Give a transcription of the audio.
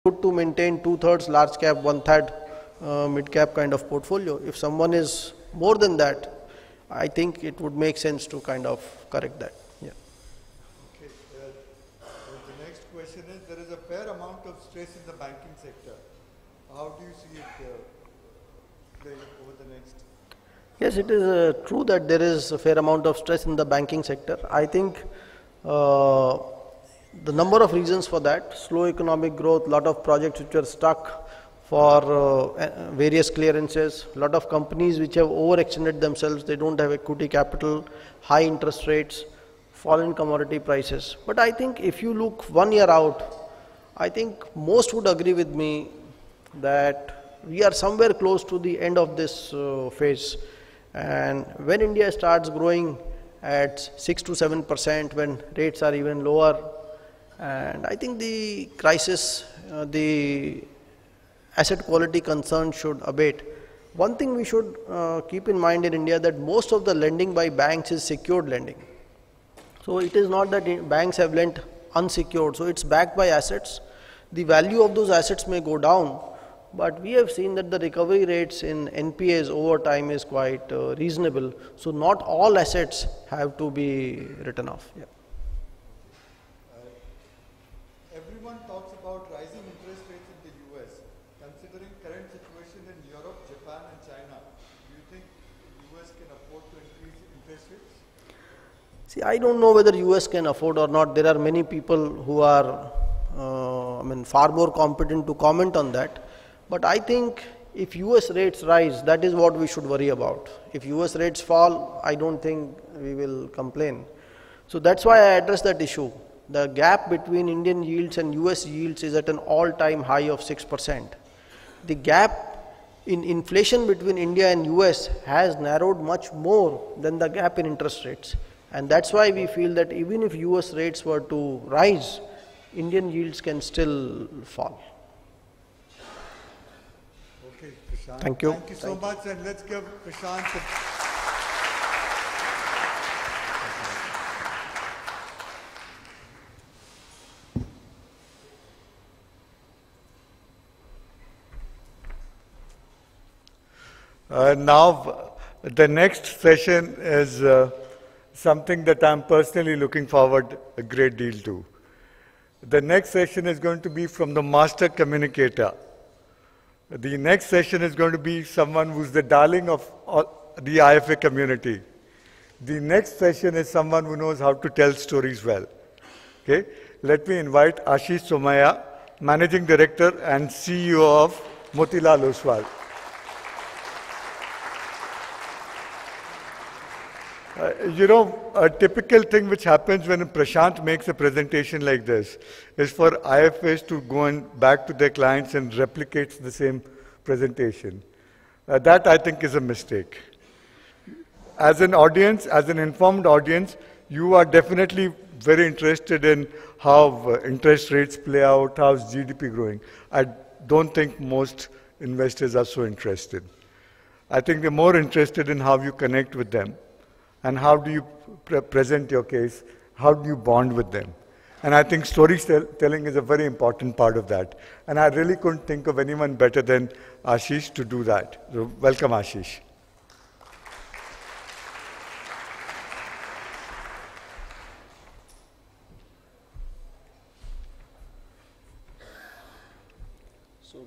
good to maintain 2/3 large cap, 1/3 mid cap kind of portfolio. If someone is more than that, I think it would make sense to kind of correct that. Yeah. Okay. The next question is, there is a fair amount of stress in the banking sector. How do you see it playing over the next? Yes, it is true that there is a fair amount of stress in the banking sector. I think the number of reasons for that: slow economic growth, lot of projects which are stuck for various clearances, lot of companies which have overextended themselves, they don't have equity capital, high interest rates, fallen commodity prices. But I think if you look 1 year out, I think most would agree with me that we are somewhere close to the end of this phase. And when India starts growing at 6 to 7%, when rates are even lower, and I think the crisis, the asset quality concern should abate. One thing we should keep in mind in India, that most of the lending by banks is secured lending. So it is not that banks have lent unsecured, so it's backed by assets. The value of those assets may go down, but we have seen that the recovery rates in NPAs over time is quite reasonable. So not all assets have to be written off. Yeah. Everyone talks about rising interest rates in the US. Considering current situation in Europe, Japan and China, do you think the US can afford to increase interest rates? See, I don't know whether US can afford or not. There are many people who are far more competent to comment on that. But I think if US rates rise, that is what we should worry about. If US rates fall, I don't think we will complain. So that's why I address that issue. The gap between Indian yields and US yields is at an all-time high of 6%. The gap in inflation between India and US has narrowed much more than the gap in interest rates. And that's why we feel that even if US rates were to rise, Indian yields can still fall. Okay, Prashant. Thank you. Thank you so much, and let's give Prashant now, the next session is something that I'm personally looking forward a great deal to. The next session is going to be from the master communicator. The next session is going to be someone who's the darling of the IFA community. The next session is someone who knows how to tell stories well. Okay? Let me invite Ashish Somaya, Managing Director and CEO of Motilal Oswal. A typical thing which happens when Prashant makes a presentation like this is for IFAs to go back to their clients and replicate the same presentation. That, I think, is a mistake. As an audience, as an informed audience, you are definitely very interested in how interest rates play out, how's GDP growing. I don't think most investors are so interested. I think they're more interested in how you connect with them. And how do you present your case? How do you bond with them? And I think storytelling is a very important part of that. And I really couldn't think of anyone better than Ashish to do that. So welcome, Ashish. So